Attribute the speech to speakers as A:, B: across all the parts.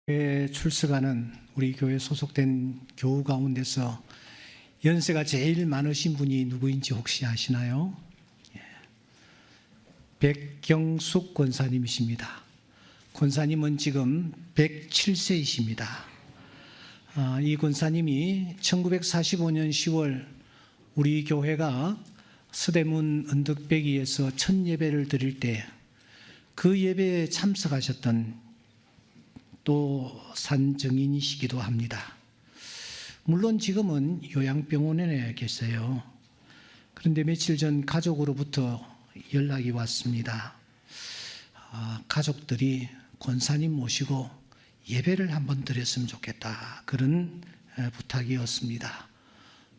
A: 교회에 출석하는 우리 교회 소속된 교우 가운데서 연세가 제일 많으신 분이 누구인지 혹시 아시나요? 백경숙 권사님이십니다. 권사님은 지금 107세이십니다. 이 권사님이 1945년 10월 우리 교회가 서대문 언덕배기에서 첫 예배를 드릴 때 그 예배에 참석하셨던 또 산증인이시기도 합니다. 물론 지금은 요양병원에 계세요. 그런데 며칠 전 가족으로부터 연락이 왔습니다. 가족들이 권사님 모시고 예배를 한번 드렸으면 좋겠다, 그런 부탁이었습니다.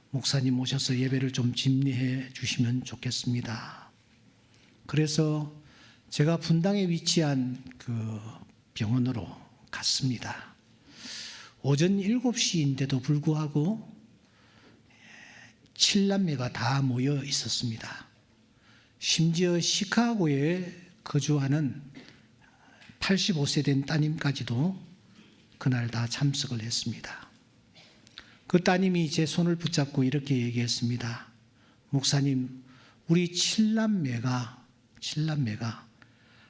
A: 목사님 모셔서 예배를 좀 집례해 주시면 좋겠습니다. 그래서 제가 분당에 위치한 그 병원으로 갔습니다. 오전 7시인데도 불구하고 7남매가 다 모여 있었습니다. 심지어 시카고에 거주하는 85세 된 따님까지도 그날 다 참석을 했습니다. 그 따님이 제 손을 붙잡고 이렇게 얘기했습니다. 목사님, 우리 7남매가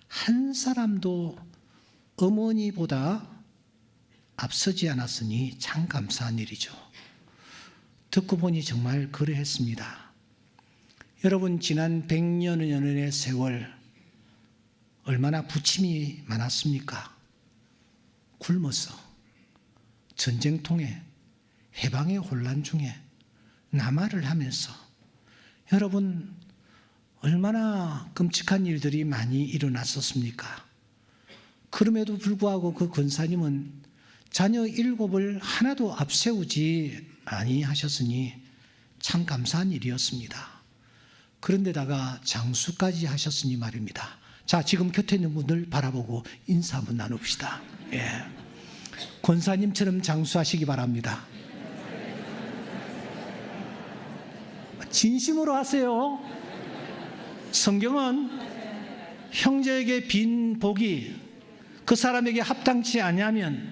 A: 한 사람도 어머니보다 앞서지 않았으니 참 감사한 일이죠. 듣고 보니 정말 그러했습니다. 여러분, 지난 100년의 세월 얼마나 부침이 많았습니까? 굶어서, 전쟁통에, 해방의 혼란 중에 남하를 하면서 여러분, 얼마나 끔찍한 일들이 많이 일어났었습니까? 그럼에도 불구하고 그 권사님은 자녀 7을 하나도 앞세우지 아니하셨으니 참 감사한 일이었습니다. 그런데다가 장수까지 하셨으니 말입니다. 자, 지금 곁에 있는 분들 바라보고 인사 한번 나눕시다. 권사님처럼 장수하시기 바랍니다. 진심으로 하세요. 성경은 형제에게 빈 복이 그 사람에게 합당치 아니하면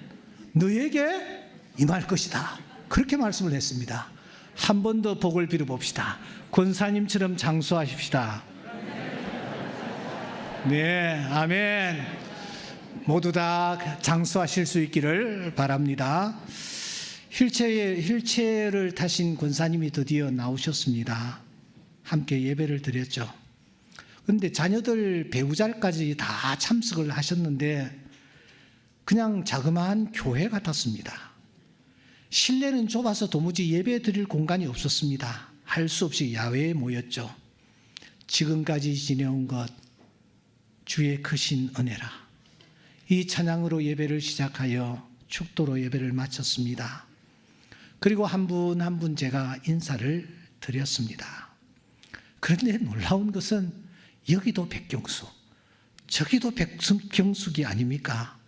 A: 너에게 임할 것이다, 그렇게 말씀을 했습니다. 한 번 더 복을 빌어봅시다. 권사님처럼 장수하십시다. 네, 아멘. 모두 다 장수하실 수 있기를 바랍니다. 휠체어를 타신 권사님이 드디어 나오셨습니다. 함께 예배를 드렸죠. 그런데 자녀들 배우자까지 다 참석을 하셨는데 그냥 자그마한 교회 같았습니다. 실내는 좁아서 도무지 예배 드릴 공간이 없었습니다. 할 수 없이 야외에 모였죠. 지금까지 지내온 것 주의 크신 은혜라. 이 찬양으로 예배를 시작하여 축도로 예배를 마쳤습니다. 그리고 한 분 한 분 제가 인사를 드렸습니다. 그런데 놀라운 것은 여기도 백경숙, 저기도 백경숙이 아닙니까?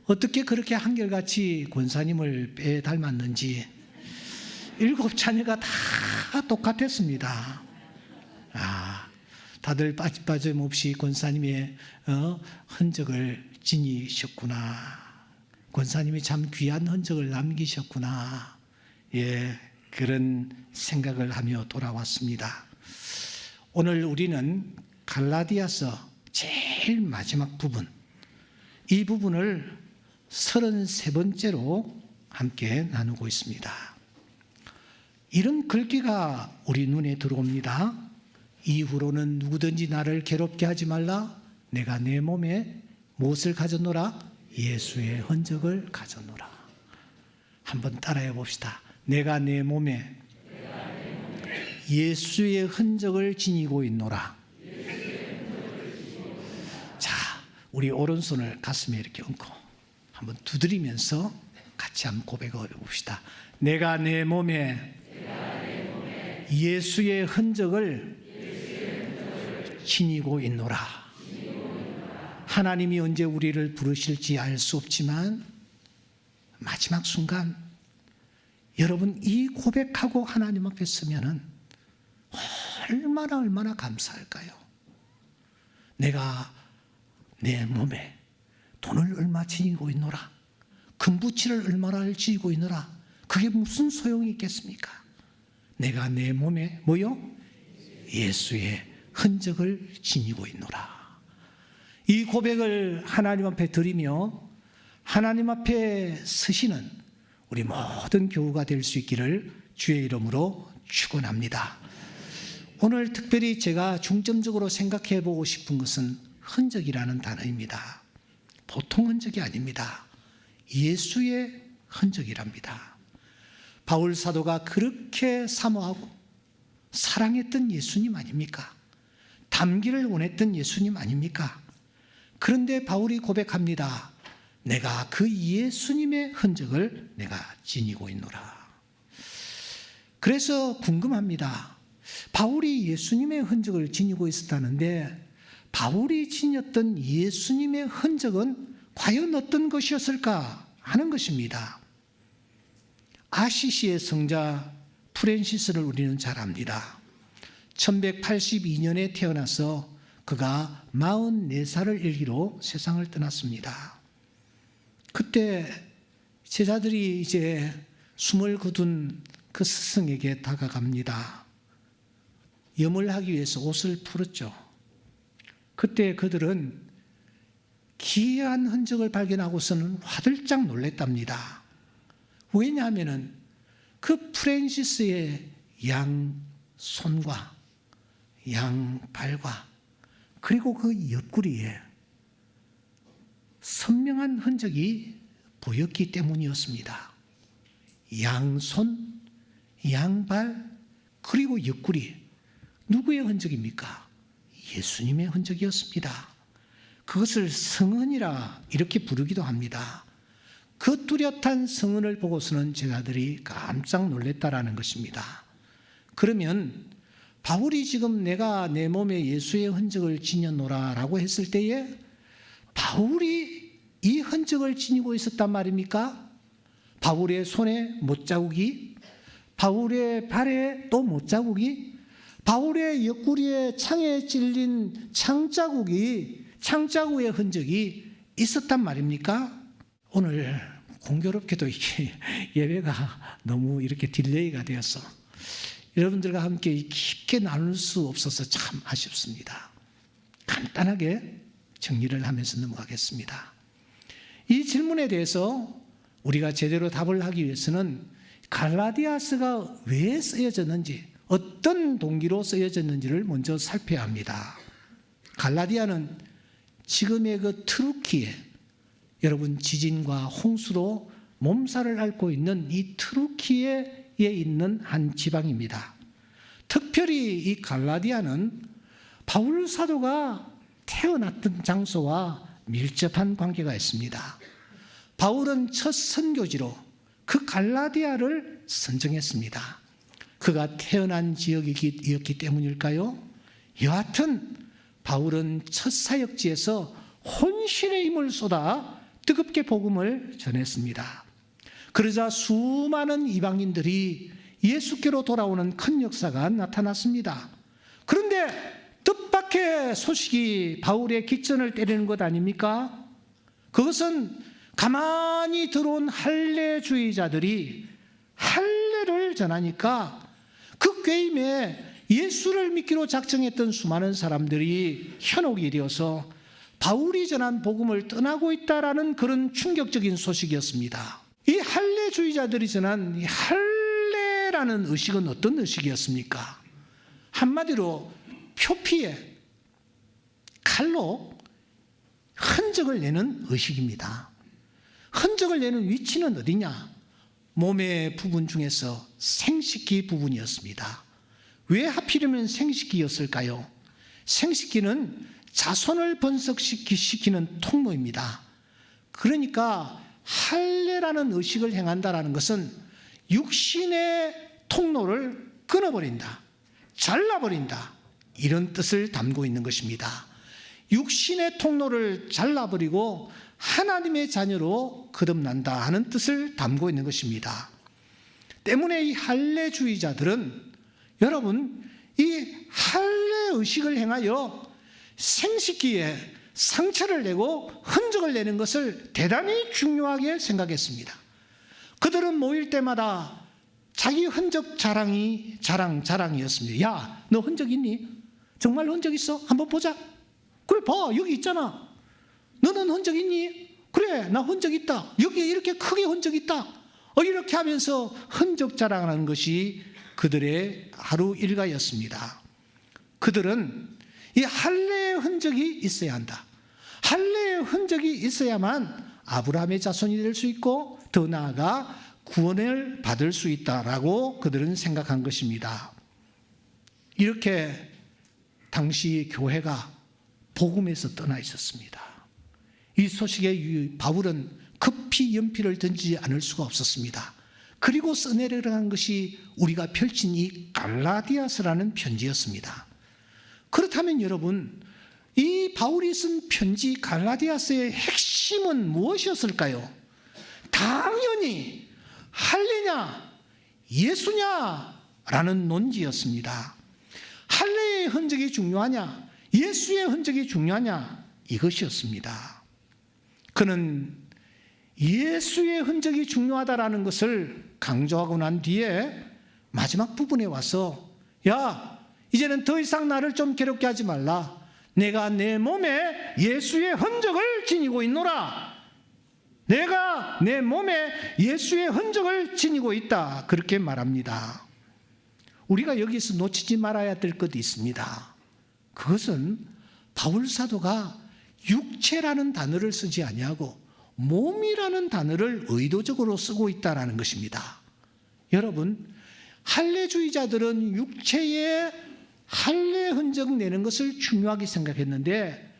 A: 어떻게 그렇게 한결같이 권사님을 빼 닮았는지 7 자녀가 다 똑같았습니다. 다들 빠짐없이 권사님의 흔적을 지니셨구나. 권사님이 참 귀한 흔적을 남기셨구나. 그런 생각을 하며 돌아왔습니다. 오늘 우리는 갈라디아서 제일 마지막 부분, 이 부분을 33번째로 함께 나누고 있습니다. 이런 글귀가 우리 눈에 들어옵니다. 이후로는 누구든지 나를 괴롭게 하지 말라. 내가 내 몸에 무엇을 가졌노라? 예수의 흔적을 가졌노라. 한번 따라해 봅시다. 내가 내 몸에 예수의 흔적을 지니고 있노라. 자, 우리 오른손을 가슴에 이렇게 얹고 한번 두드리면서 같이 한번 고백해 봅시다. 내가 내 몸에 예수의 흔적을 지니고 있노라. 하나님이 언제 우리를 부르실지 알 수 없지만 마지막 순간 여러분, 이 고백하고 하나님 앞에 서면은 얼마나 감사할까요? 내가 내 몸에 돈을 얼마 지니고 있노라. 금부치를 얼마나 지니고 있느라 그게 무슨 소용이 있겠습니까? 내가 내 몸에 예수의 흔적을 지니고 있노라. 이 고백을 하나님 앞에 드리며 하나님 앞에 서시는 우리 모든 교우가 될 수 있기를 주의 이름으로 축원합니다. 오늘 특별히 제가 중점적으로 생각해 보고 싶은 것은 흔적이라는 단어입니다. 보통 흔적이 아닙니다. 예수의 흔적이랍니다. 바울 사도가 그렇게 사모하고 사랑했던 예수님 아닙니까? 닮기를 원했던 예수님 아닙니까? 그런데 바울이 고백합니다. 내가 그 예수님의 흔적을 내가 지니고 있노라. 그래서 궁금합니다. 바울이 예수님의 흔적을 지니고 있었다는데 바울이 지녔던 예수님의 흔적은 과연 어떤 것이었을까 하는 것입니다. 아시시의 성자 프랜시스를 우리는 잘 압니다. 1182년에 태어나서 그가 44살을 일기로 세상을 떠났습니다. 그때 제자들이 이제 숨을 거둔 그 스승에게 다가갑니다. 염을 하기 위해서 옷을 풀었죠. 그때 그들은 기이한 흔적을 발견하고서는 화들짝 놀랬답니다. 왜냐하면 그 프랜시스의 양손과 양발과 그리고 그 옆구리에 선명한 흔적이 보였기 때문이었습니다. 양손, 양발, 그리고 옆구리. 누구의 흔적입니까? 예수님의 흔적이었습니다. 그것을 성은이라 이렇게 부르기도 합니다. 그 뚜렷한 성은을 보고서는 제자들이 깜짝 놀랐다라는 것입니다. 그러면 바울이 지금 내가 내 몸에 예수의 흔적을 지녔노라 라고 했을 때에 바울이 이 흔적을 지니고 있었단 말입니까? 바울의 손에 못자국이, 바울의 발에 또 못자국이, 바울의 옆구리에 창에 찔린 창자국의 흔적이 있었단 말입니까? 오늘 공교롭게도 이게 예배가 너무 이렇게 딜레이가 되어서 여러분들과 함께 깊게 나눌 수 없어서 참 아쉽습니다. 간단하게 정리를 하면서 넘어가겠습니다. 이 질문에 대해서 우리가 제대로 답을 하기 위해서는 갈라디아서가 왜 쓰여졌는지, 어떤 동기로 쓰여졌는지를 먼저 살펴야 합니다. 갈라디아는 지금의 그 트루키에, 여러분 지진과 홍수로 몸살을 앓고 있는 이 트루키에 있는 한 지방입니다. 특별히 이 갈라디아는 바울 사도가 태어났던 장소와 밀접한 관계가 있습니다. 바울은 첫 선교지로 그 갈라디아를 선정했습니다. 그가 태어난 지역이었기 때문일까요? 여하튼 바울은 첫 사역지에서 혼신의 힘을 쏟아 뜨겁게 복음을 전했습니다. 그러자 수많은 이방인들이 예수께로 돌아오는 큰 역사가 나타났습니다. 그런데 뜻밖의 소식이 바울의 기천을 때리는 것 아닙니까? 그것은 가만히 들어온 할례주의자들이 할례를 전하니까 그 꾀임에 예수를 믿기로 작정했던 수많은 사람들이 현혹이 되어서 바울이 전한 복음을 떠나고 있다라는 그런 충격적인 소식이었습니다. 이 할례주의자들이 전한 이 할례라는 의식은 어떤 의식이었습니까? 한마디로 표피에 칼로 흔적을 내는 의식입니다. 흔적을 내는 위치는 어디냐? 몸의 부분 중에서 생식기 부분이었습니다. 왜 하필이면 생식기였을까요? 생식기는 자손을 번식시키는 통로입니다. 그러니까 할례라는 의식을 행한다는 것은 육신의 통로를 끊어버린다, 잘라버린다, 이런 뜻을 담고 있는 것입니다. 육신의 통로를 잘라버리고 하나님의 자녀로 거듭난다 하는 뜻을 담고 있는 것입니다. 때문에 이 할례주의자들은 여러분 이 할례 의식을 행하여 생식기에 상처를 내고 흔적을 내는 것을 대단히 중요하게 생각했습니다. 그들은 모일 때마다 자기 흔적 자랑이었습니다. 야, 너 흔적 있니? 정말 흔적 있어? 한번 보자. 그래, 봐, 여기 있잖아. 너는 흔적 있니? 그래, 나 흔적 있다. 여기에 이렇게 크게 흔적 있다. 이렇게 하면서 흔적 자랑하는 것이 그들의 하루 일과였습니다. 그들은 이 할례의 흔적이 있어야 한다. 할례의 흔적이 있어야만 아브라함의 자손이 될 수 있고 더 나아가 구원을 받을 수 있다라고 그들은 생각한 것입니다. 이렇게 당시 교회가 복음에서 떠나 있었습니다. 이 소식에 바울은 급히 연필을 던지지 않을 수가 없었습니다. 그리고 써내려간 것이 우리가 펼친 이 갈라디아서라는 편지였습니다. 그렇다면 여러분, 이 바울이 쓴 편지 갈라디아서의 핵심은 무엇이었을까요? 당연히 할례냐 예수냐라는 논지였습니다. 할례의 흔적이 중요하냐 예수의 흔적이 중요하냐 이것이었습니다. 그는 예수의 흔적이 중요하다라는 것을 강조하고 난 뒤에 마지막 부분에 와서 야, 이제는 더 이상 나를 좀 괴롭게 하지 말라. 내가 내 몸에 예수의 흔적을 지니고 있노라. 내가 내 몸에 예수의 흔적을 지니고 있다. 그렇게 말합니다. 우리가 여기서 놓치지 말아야 될 것이 있습니다. 그것은 바울 사도가 육체라는 단어를 쓰지 아니하고 몸이라는 단어를 의도적으로 쓰고 있다는 것입니다. 여러분, 할례주의자들은 육체에 할례 흔적 내는 것을 중요하게 생각했는데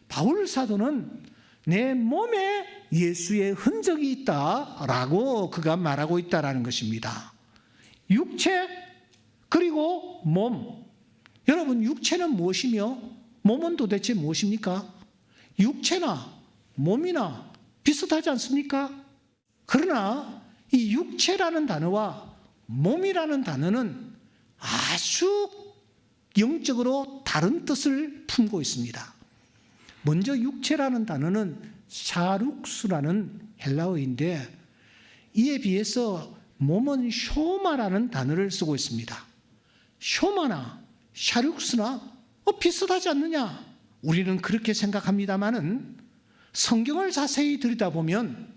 A: 바울 사도는 내 몸에 예수의 흔적이 있다라고 그가 말하고 있다는 것입니다. 육체 그리고 몸. 여러분, 육체는 무엇이며 몸은 도대체 무엇입니까? 육체나 몸이나 비슷하지 않습니까? 그러나 이 육체라는 단어와 몸이라는 단어는 아주 영적으로 다른 뜻을 품고 있습니다. 먼저 육체라는 단어는 샤룩스라는 헬라어인데 이에 비해서 몸은 쇼마라는 단어를 쓰고 있습니다. 쇼마나 샤룩스나 비슷하지 않느냐? 우리는 그렇게 생각합니다마는 성경을 자세히 들여다보면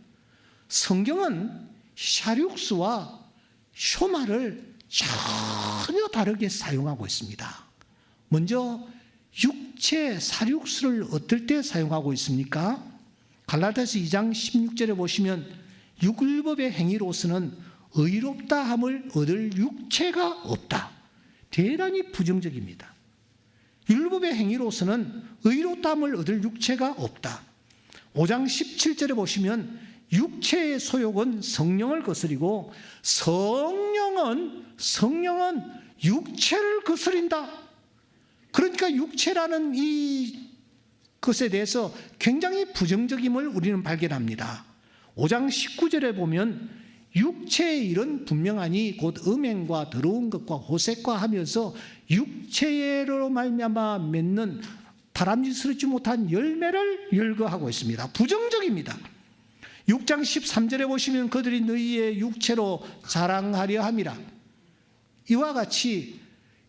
A: 성경은 샤룩스와 쇼마를 전혀 다르게 사용하고 있습니다. 먼저 육체 사륙수를 어떨 때 사용하고 있습니까? 갈라디아서 2장 16절에 보시면 율법의 행위로서는 의롭다 함을 얻을 육체가 없다. 대단히 부정적입니다. 율법의 행위로서는 의롭다 함을 얻을 육체가 없다. 5장 17절에 보시면 육체의 소욕은 성령을 거스리고 성령은 육체를 거스린다. 그러니까 육체라는 이 것에 대해서 굉장히 부정적임을 우리는 발견합니다. 5장 19절에 보면 육체의 일은 분명하니 곧 음행과 더러운 것과 호색과 하면서 육체로 말미암아 맺는 바람직스럽지 못한 열매를 열거하고 있습니다. 부정적입니다. 6장 13절에 보시면 그들이 너희의 육체로 자랑하려 함이라. 이와 같이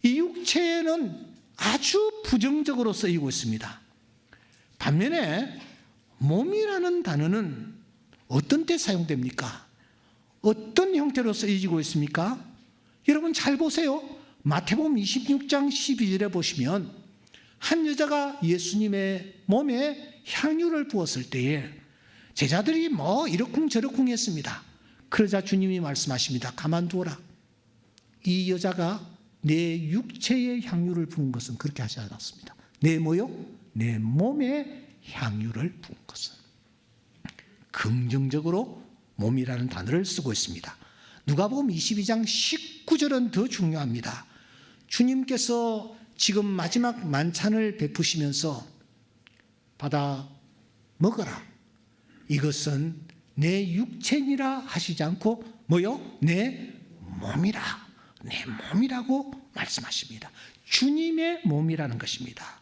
A: 이 육체는 아주 부정적으로 쓰이고 있습니다. 반면에 몸이라는 단어는 어떤 때 사용됩니까? 어떤 형태로 쓰여지고 있습니까? 여러분 잘 보세요. 마태복음 26장 12절에 보시면 한 여자가 예수님의 몸에 향유를 부었을 때에 제자들이 이러쿵저러쿵 했습니다. 그러자 주님이 말씀하십니다. 가만두어라. 이 여자가 내 육체에 향유를 부은 것은 그렇게 하지 않았습니다. 내 몸에 향유를 부은 것은. 긍정적으로 몸이라는 단어를 쓰고 있습니다. 누가복음 22장 19절은 더 중요합니다. 주님께서 지금 마지막 만찬을 베푸시면서 받아 먹어라. 이것은 내 육체니라 하시지 않고 내 몸이라. 내 몸이라고 말씀하십니다. 주님의 몸이라는 것입니다.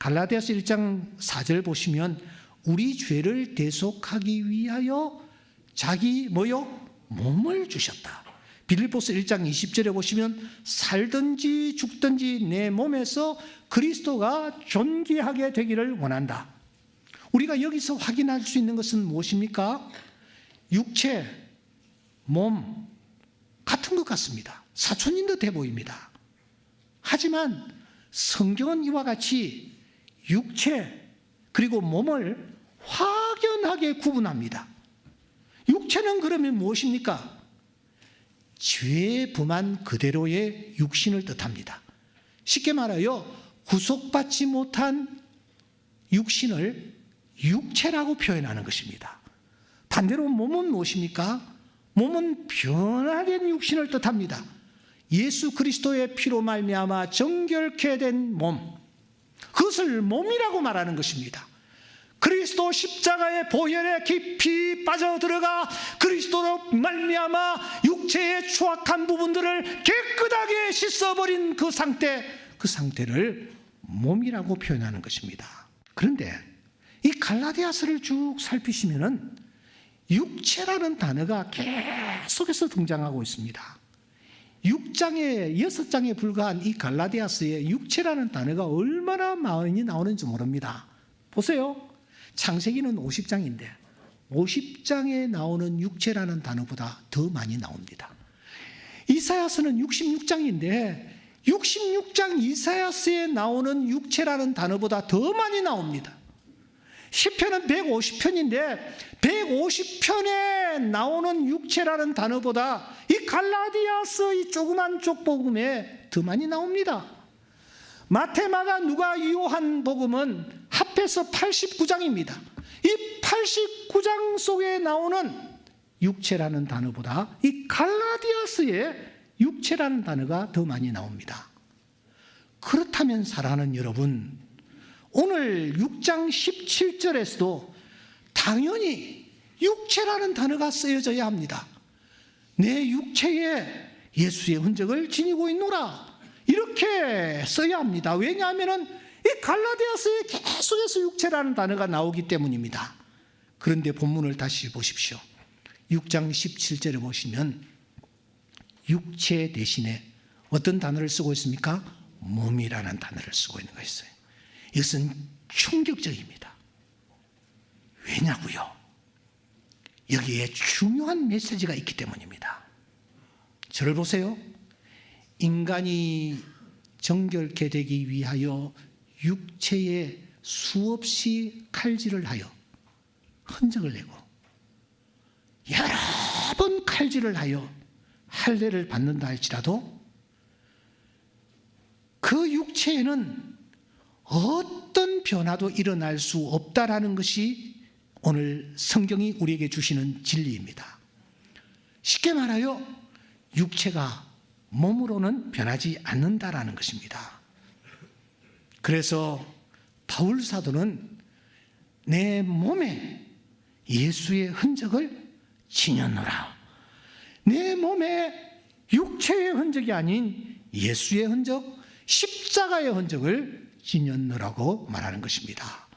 A: 갈라디아서 1장 4절 보시면 우리 죄를 대속하기 위하여 자기 몸을 주셨다. 빌립보서 1장 20절에 보시면 살든지 죽든지 내 몸에서 그리스도가 존귀하게 되기를 원한다. 우리가 여기서 확인할 수 있는 것은 무엇입니까? 육체, 몸 같은 것 같습니다. 사촌인도 돼 보입니다. 하지만 성경은 이와 같이 육체 그리고 몸을 확연하게 구분합니다. 육체는 그러면 무엇입니까? 죄에 범한 그대로의 육신을 뜻합니다. 쉽게 말하여 구속받지 못한 육신을 육체라고 표현하는 것입니다. 반대로 몸은 무엇입니까? 몸은 변화된 육신을 뜻합니다. 예수 그리스도의 피로 말미암아 정결케 된 몸, 그것을 몸이라고 말하는 것입니다. 그리스도 십자가의 보혈에 깊이 빠져들어가 그리스도로 말미암아 육체의 추악한 부분들을 깨끗하게 씻어버린 그 상태를 몸이라고 표현하는 것입니다. 그런데 이 갈라디아서를 쭉 살피시면은 육체라는 단어가 계속해서 등장하고 있습니다. 6장에 불과한 이 갈라디아서에 육체라는 단어가 얼마나 많이 나오는지 모릅니다. 보세요. 창세기는 50장인데 50장에 나오는 육체라는 단어보다 더 많이 나옵니다. 이사야서는 66장인데 66장 이사야서에 나오는 육체라는 단어보다 더 많이 나옵니다. 시편은 150편인데 150편에 나오는 육체라는 단어보다 이 갈라디아서 이 조그만 쪽복음에 더 많이 나옵니다. 마태, 마가, 누가, 요한 복음은 합해서 89장입니다. 이 89장 속에 나오는 육체라는 단어보다 이 갈라디아서에 육체라는 단어가 더 많이 나옵니다. 그렇다면 사랑하는 여러분, 오늘 6장 17절에서도 당연히 육체라는 단어가 쓰여져야 합니다. 내 육체에 예수의 흔적을 지니고 있노라, 이렇게 써야 합니다. 왜냐하면 이 갈라디아서에 계속해서 육체라는 단어가 나오기 때문입니다. 그런데 본문을 다시 보십시오. 6장 17절에 보시면 육체 대신에 어떤 단어를 쓰고 있습니까? 몸이라는 단어를 쓰고 있는 것이어요. 이것은 충격적입니다. 왜냐고요? 여기에 중요한 메시지가 있기 때문입니다. 저를 보세요. 인간이 정결케 되기 위하여 육체에 수없이 칼질을 하여 흔적을 내고 여러 번 칼질을 하여 할례를 받는다 할지라도 그 육체에는 어떤 변화도 일어날 수 없다라는 것이 오늘 성경이 우리에게 주시는 진리입니다. 쉽게 말하여 육체가 몸으로는 변하지 않는다라는 것입니다. 그래서 바울 사도는 내 몸에 예수의 흔적을 지녔노라. 내 몸에 육체의 흔적이 아닌 예수의 흔적, 십자가의 흔적을 지녔노라고 말하는 것입니다.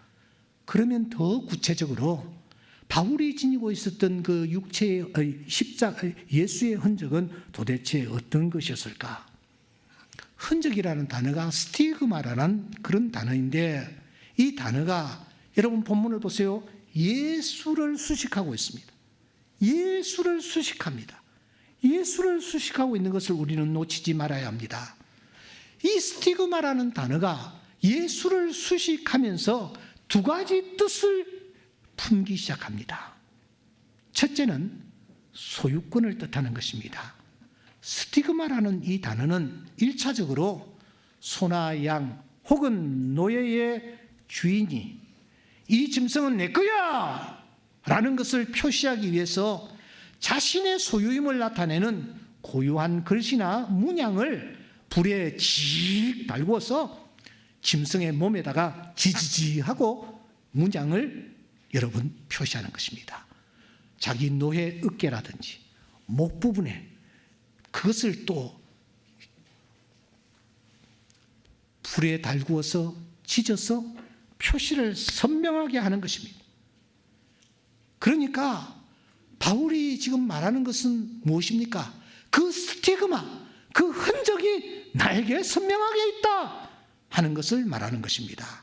A: 그러면 더 구체적으로 바울이 지니고 있었던 그 육체의 예수의 흔적은 도대체 어떤 것이었을까? 흔적이라는 단어가 스티그마라는 그런 단어인데, 이 단어가 여러분 본문을 보세요. 예수를 수식하고 있습니다. 예수를 수식합니다. 예수를 수식하고 있는 것을 우리는 놓치지 말아야 합니다. 이 스티그마라는 단어가 예수를 수식하면서 두 가지 뜻을 품기 시작합니다. 첫째는 소유권을 뜻하는 것입니다. 스티그마라는 이 단어는 1차적으로 소나 양 혹은 노예의 주인이 이 짐승은 내 거야 라는 것을 표시하기 위해서 자신의 소유임을 나타내는 고유한 글씨나 문양을 불에 직 달구어서 짐승의 몸에다가 지지지 하고 문양을 여러분 표시하는 것입니다. 자기 노예 어깨라든지 목 부분에 그것을 또 불에 달구어서 지져서 표시를 선명하게 하는 것입니다. 그러니까 바울이 지금 말하는 것은 무엇입니까? 그 스티그마, 그 흔적이 나에게 선명하게 있다 하는 것을 말하는 것입니다.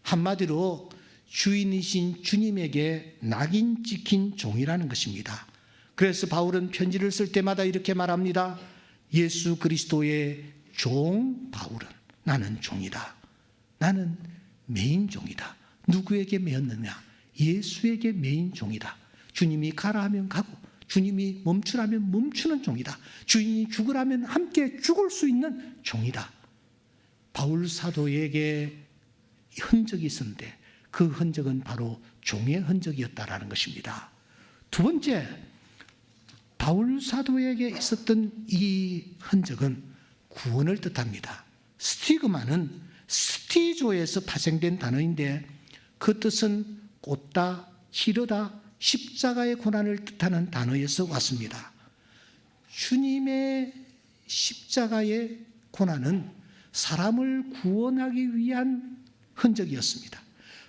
A: 한마디로 주인이신 주님에게 낙인 찍힌 종이라는 것입니다. 그래서 바울은 편지를 쓸 때마다 이렇게 말합니다. 예수 그리스도의 종 바울은, 나는 종이다. 나는 매인 종이다. 누구에게 매였느냐? 예수에게 매인 종이다. 주님이 가라 하면 가고 주님이 멈추라면 멈추는 종이다. 주인이 죽으라면 함께 죽을 수 있는 종이다. 바울 사도에게 흔적이 있었는데 그 흔적은 바로 종의 흔적이었다라는 것입니다. 두 번째, 바울 사도에게 있었던 이 흔적은 구원을 뜻합니다. 스티그마는 스티조에서 파생된 단어인데 그 뜻은 꽂다, 치르다, 십자가의 고난을 뜻하는 단어에서 왔습니다. 주님의 십자가의 고난은 사람을 구원하기 위한 흔적이었습니다.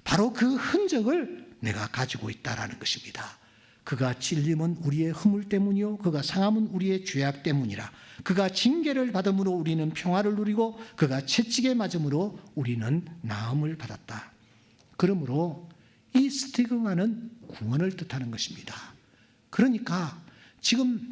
A: 바로 그 흔적을 내가 가지고 있다라는 것입니다. 그가 찔림은 우리의 허물 때문이요 그가 상함은 우리의 죄악 때문이라. 그가 징계를 받음으로 우리는 평화를 누리고 그가 채찍에 맞음으로 우리는 나음을 받았다. 그러므로 이 스티그마는 구원을 뜻하는 것입니다. 그러니까 지금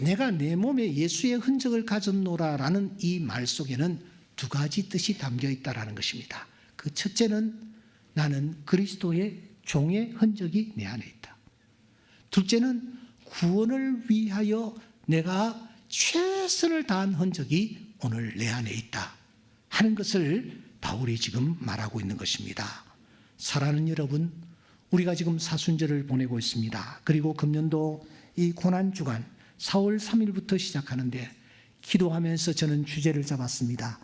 A: 내가 내 몸에 예수의 흔적을 가졌노라라는 이 말 속에는 두 가지 뜻이 담겨 있다라는 것입니다. 그 첫째는 나는 그리스도의 종의 흔적이 내 안에 있다. 둘째는 구원을 위하여 내가 최선을 다한 흔적이 오늘 내 안에 있다 하는 것을 바울이 지금 말하고 있는 것입니다. 사랑하는 여러분, 우리가 지금 사순절을 보내고 있습니다. 그리고 금년도 이 고난주간 4월 3일부터 시작하는데 기도하면서 저는 주제를 잡았습니다.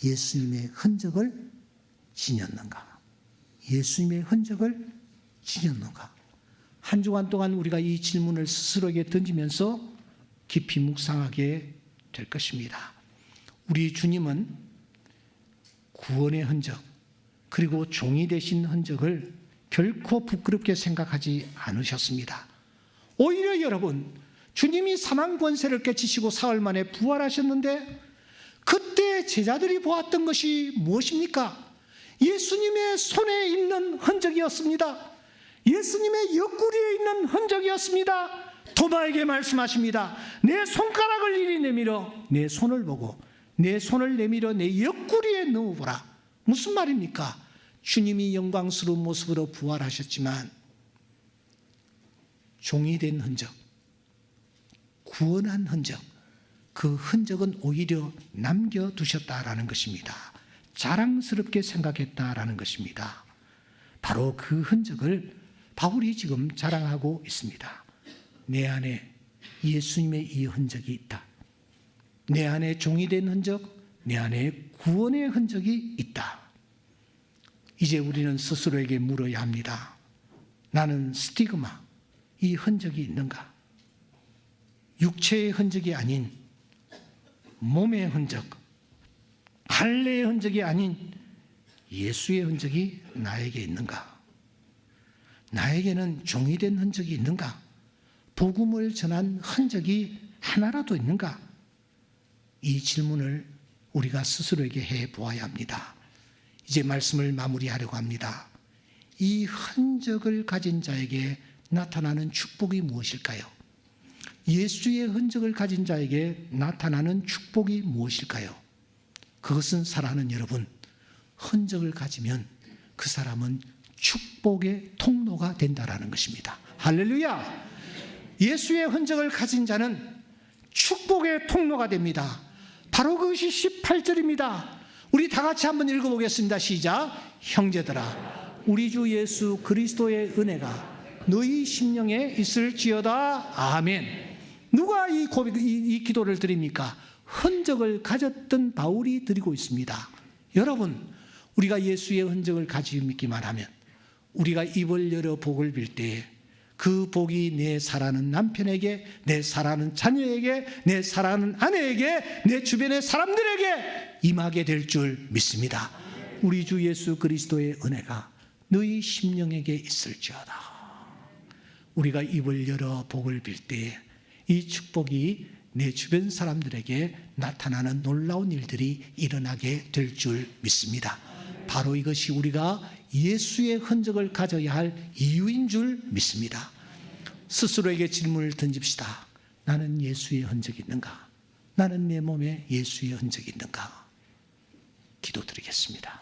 A: 예수님의 흔적을 지녔는가? 예수님의 흔적을 지녔는가? 한 주간 동안 우리가 이 질문을 스스로에게 던지면서 깊이 묵상하게 될 것입니다. 우리 주님은 구원의 흔적 그리고 종이 되신 흔적을 결코 부끄럽게 생각하지 않으셨습니다. 오히려 여러분, 주님이 사망 권세를 깨치시고 사흘 만에 부활하셨는데 그때 제자들이 보았던 것이 무엇입니까? 예수님의 손에 있는 흔적이었습니다. 예수님의 옆구리에 있는 흔적이었습니다. 도마에게 말씀하십니다. 내 손가락을 이리 내밀어 내 손을 보고 내 손을 내밀어 내 옆구리에 넣어보라. 무슨 말입니까? 주님이 영광스러운 모습으로 부활하셨지만 종이 된 흔적, 구원한 흔적, 그 흔적은 오히려 남겨두셨다라는 것입니다. 자랑스럽게 생각했다라는 것입니다. 바로 그 흔적을 바울이 지금 자랑하고 있습니다. 내 안에 예수님의 이 흔적이 있다. 내 안에 종이 된 흔적, 내 안에 구원의 흔적이 있다. 이제 우리는 스스로에게 물어야 합니다. 나는 스티그마, 이 흔적이 있는가? 육체의 흔적이 아닌 몸의 흔적, 할례의 흔적이 아닌 예수의 흔적이 나에게 있는가? 나에게는 종이 된 흔적이 있는가? 복음을 전한 흔적이 하나라도 있는가? 이 질문을 우리가 스스로에게 해 보아야 합니다. 이제 말씀을 마무리하려고 합니다. 이 흔적을 가진 자에게 나타나는 축복이 무엇일까요? 예수의 흔적을 가진 자에게 나타나는 축복이 무엇일까요? 그것은 사랑하는 여러분, 흔적을 가지면 그 사람은 축복의 통로가 된다라는 것입니다. 할렐루야! 예수의 흔적을 가진 자는 축복의 통로가 됩니다. 바로 그것이 18절입니다. 우리 다 같이 한번 읽어보겠습니다. 시작. 형제들아, 우리 주 예수 그리스도의 은혜가 너희 심령에 있을지어다. 아멘. 누가 이 기도를 드립니까? 흔적을 가졌던 바울이 드리고 있습니다. 여러분, 우리가 예수의 흔적을 가지고 믿기만 하면 우리가 입을 열어 복을 빌 때에 그 복이 내 사랑하는 남편에게, 내 사랑하는 자녀에게, 내 사랑하는 아내에게, 내 주변의 사람들에게 임하게 될 줄 믿습니다. 우리 주 예수 그리스도의 은혜가 너희 심령에게 있을지어다. 우리가 입을 열어 복을 빌 때 이 축복이 내 주변 사람들에게 나타나는 놀라운 일들이 일어나게 될 줄 믿습니다. 바로 이것이 우리가 예수의 흔적을 가져야 할 이유인 줄 믿습니다. 스스로에게 질문을 던집시다. 나는 예수의 흔적이 있는가? 나는 내 몸에 예수의 흔적이 있는가? 기도드리겠습니다.